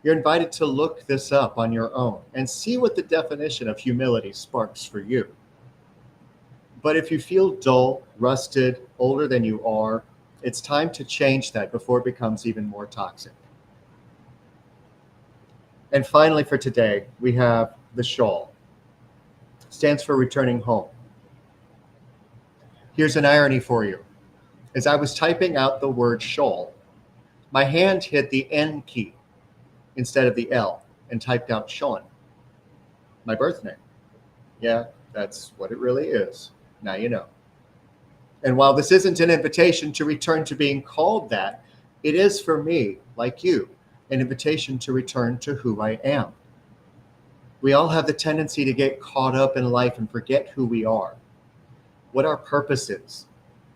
You're invited to look this up on your own and see what the definition of humility sparks for you. But if you feel dull, rusted, older than you are, it's time to change that before it becomes even more toxic. And finally for today, we have the shawl. It stands for returning home. Here's an irony for you. As I was typing out the word shawl, my hand hit the N key instead of the L and typed out Sean, my birth name. Yeah, that's what it really is. Now you know. And while this isn't an invitation to return to being called that, it is for me, like you, an invitation to return to who I am. We all have the tendency to get caught up in life and forget who we are, what our purpose is,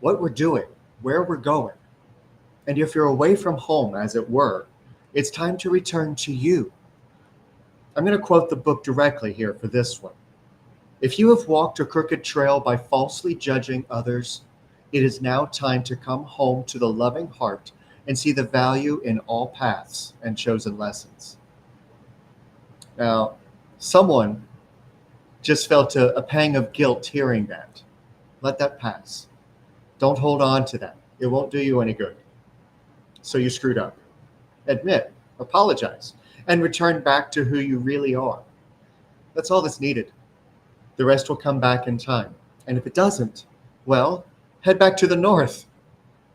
what we're doing, where we're going. And if you're away from home, as it were, it's time to return to you. I'm going to quote the book directly here for this one. If you have walked a crooked trail by falsely judging others, it is now time to come home to the loving heart and see the value in all paths and chosen lessons. Now, someone just felt a pang of guilt hearing that. Let that pass. Don't hold on to that. It won't do you any good. So you screwed up. Admit, apologize, and return back to who you really are. That's all that's needed. The rest will come back in time. And if it doesn't, well, head back to the north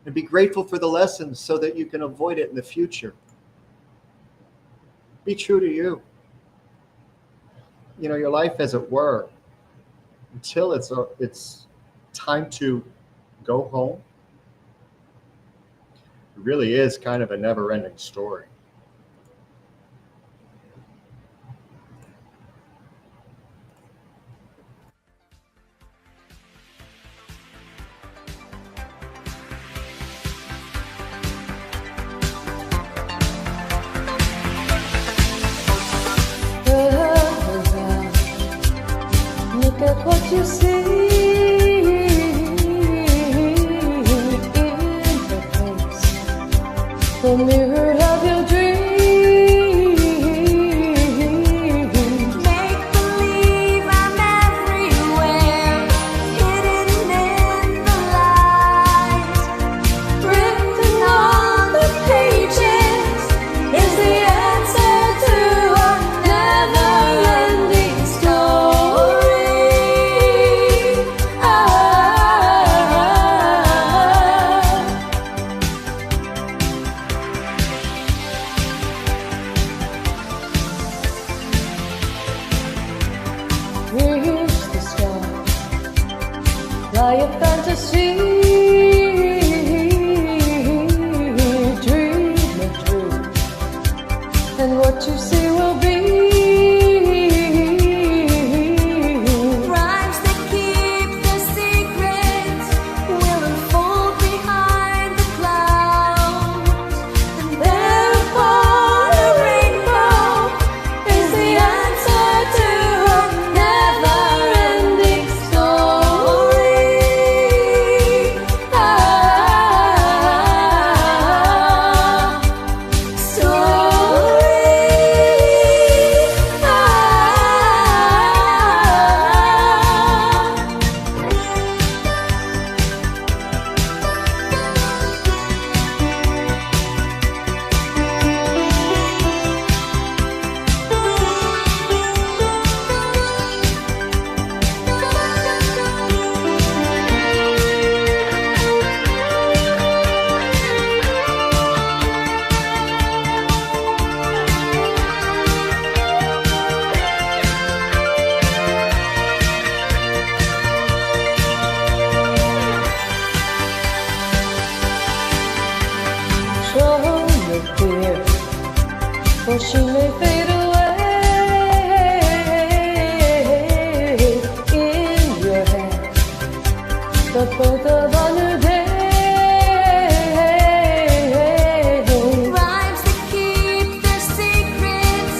and be grateful for the lessons so that you can avoid it in the future. Be true to you. You know, your life, as it were, until it's time to go home, it really is kind of a never-ending story. Look at what you see. by a fantasy. Dream a dream, and what you see will be. Rhymes that keep their secrets will unfold behind the clouds. And there upon a rainbow is the answer to a never-ending story. For she may fade away in your hand, the birth of a new day. Rhymes that keep their secrets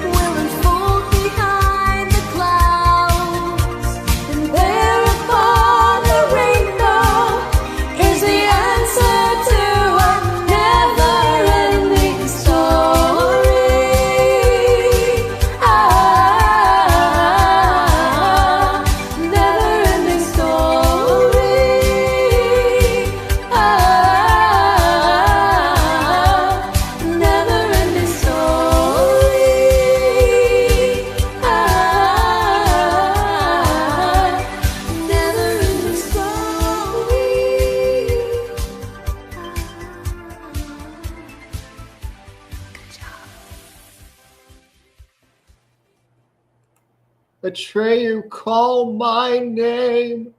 will unfold behind the clouds. And there upon the rainbow is the answer to a never-ending story. Never-ending story. Never-ending story. Never-ending story. Atreyu, call my name.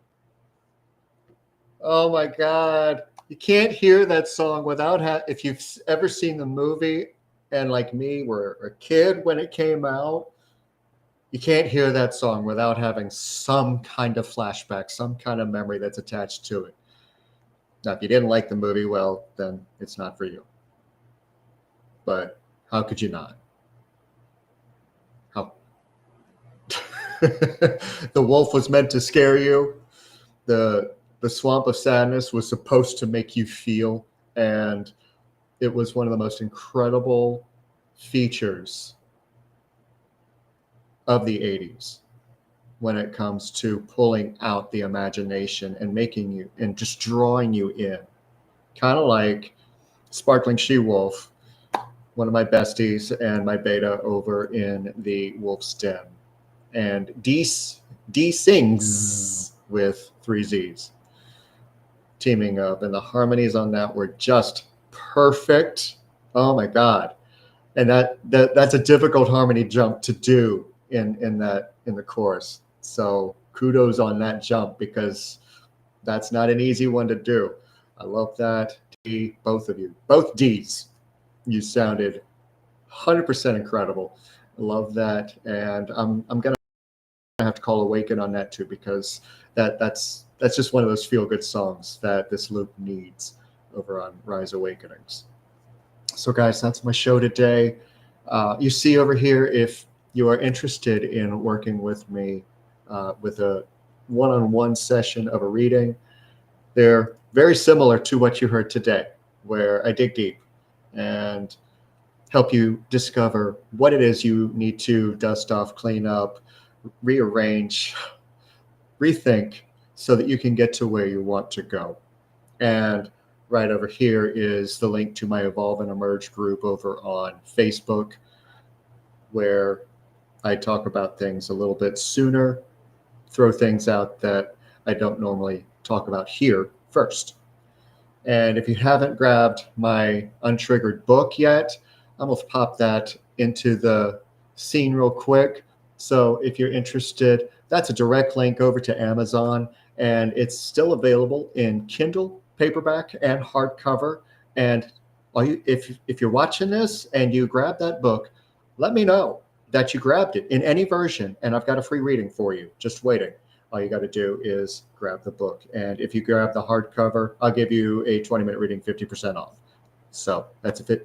Oh my God. You can't hear that song without if you've ever seen the movie and like me were a kid when it came out, you can't hear that song without having some kind of flashback, some kind of memory that's attached to it. Now, if you didn't like the movie, well, then it's not for you. But how could you not? How? The wolf was meant to scare you. The swamp of sadness was supposed to make you feel, and it was one of the most incredible features of the 80s when it comes to pulling out the imagination and making you and just drawing you in. Kind of like Sparkling She-Wolf, one of my besties and my beta over in the Wolf's Den. And D sings with 3 Z's teaming up, and the harmonies on that were just perfect. Oh my God. And that's a difficult harmony jump to do in the chorus. So kudos on that jump, because that's not an easy one to do. I love that. D, both of you, both D's, you sounded 100% incredible. I love that. And I'm gonna have to call Awaken on that too, because that's just one of those feel-good songs that this loop needs over on Rise Awakenings. So guys, that's my show today. You see over here, if you are interested in working with me with a one-on-one session of a reading, they're very similar to what you heard today, where I dig deep and help you discover what it is you need to dust off, clean up, rearrange, rethink, so that you can get to where you want to go. And right over here is the link to my Evolve and Emerge group over on Facebook, where I talk about things a little bit sooner, throw things out that I don't normally talk about here first. And if you haven't grabbed my Untriggered book yet, I'm going to pop that into the scene real quick. So if you're interested, that's a direct link over to Amazon, and it's still available in Kindle, paperback, and hardcover. And if you're watching this and you grab that book, let me know that you grabbed it in any version, and I've got a free reading for you, just waiting. All you got to do is grab the book. And if you grab the hardcover, I'll give you a 20-minute reading 50% off. So that's if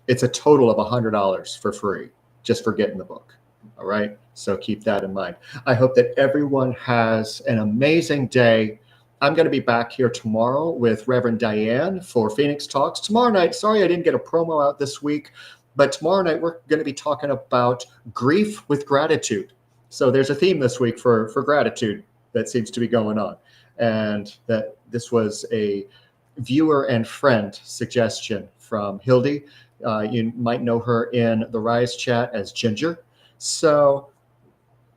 it's a total of $100 for free just for getting the book. All right. So keep that in mind. I hope that everyone has an amazing day. I'm going to be back here tomorrow with Reverend Diane for Phoenix Talks. Tomorrow night, sorry I didn't get a promo out this week, but tomorrow night we're going to be talking about grief with gratitude. So there's a theme this week for gratitude that seems to be going on. And that this was a viewer and friend suggestion from Hildy. You might know her in the Rise chat as Ginger. So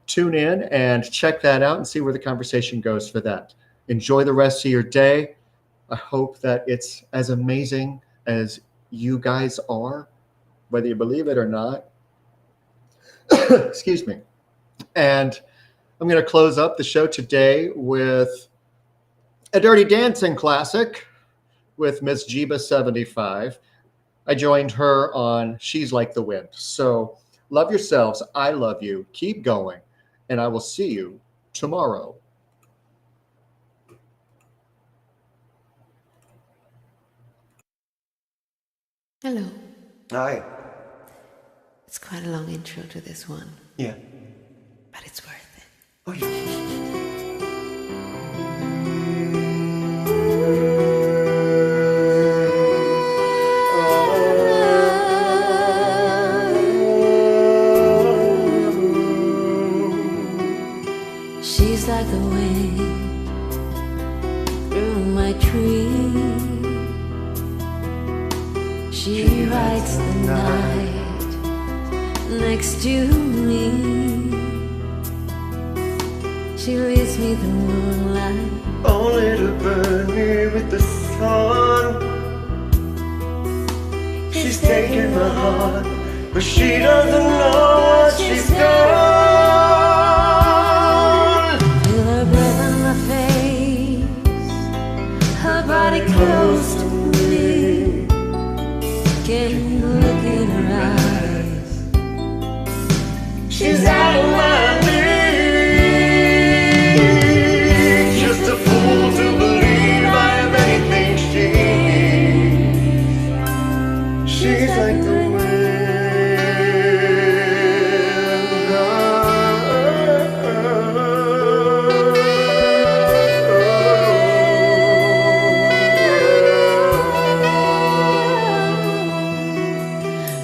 tune in and check that out and see where the conversation goes for that. Enjoy the rest of your day. I hope that it's as amazing as you guys are, whether you believe it or not. Excuse me. And I'm going to close up the show today with a Dirty Dancing classic with Miss Jeeba 75. I joined her on She's Like the Wind. So love yourselves. I love you. Keep going. And I will see you tomorrow. Hello. Hi. It's quite a long intro to this one. Yeah. But it's worth it. Oh, yeah. She's like the wind through my tree. She writes the night next to me. She leaves me the moonlight, only to burn me with the sun. She's taken my heart, but she doesn't know what she's done. Feel her breath on my face, her body close to me. Can look in her eyes. She's out of my league. Just a fool to believe I am anything she's like the wind.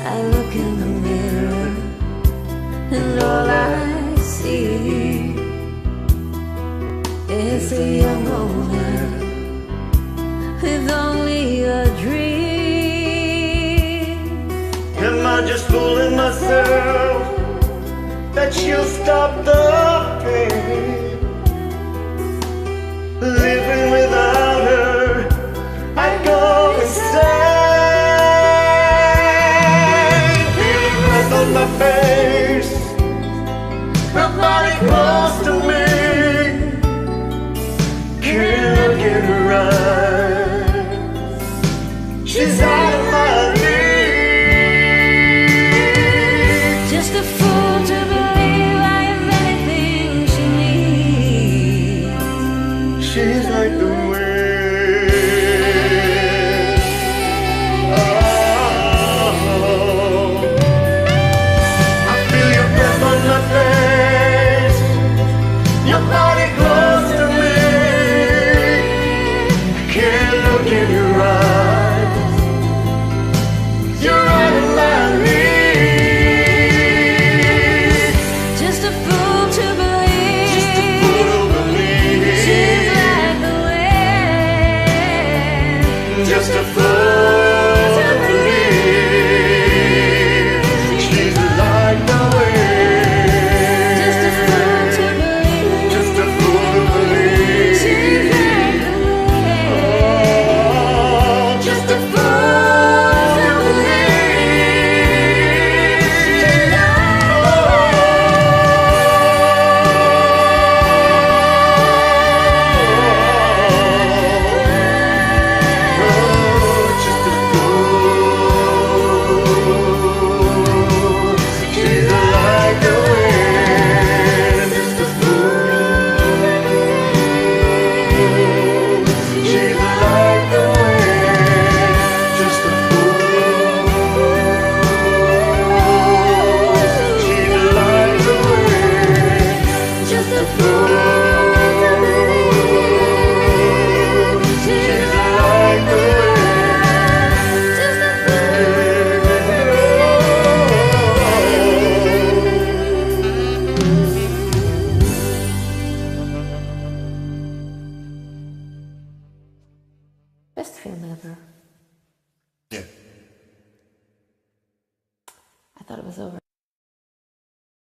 I look in the mirror and all I see is a young woman with only a dream. Am I just fooling myself that she'll stop the pain? Living without her, I go insane. Feeling breath on my face, her body close to me. Can't look in her eyes. She's out of my league. Just a fool to believe I am anything she needs. She's like the wind. Oh, I feel your breath on my face, your Best film ever. Yeah. I thought it was over.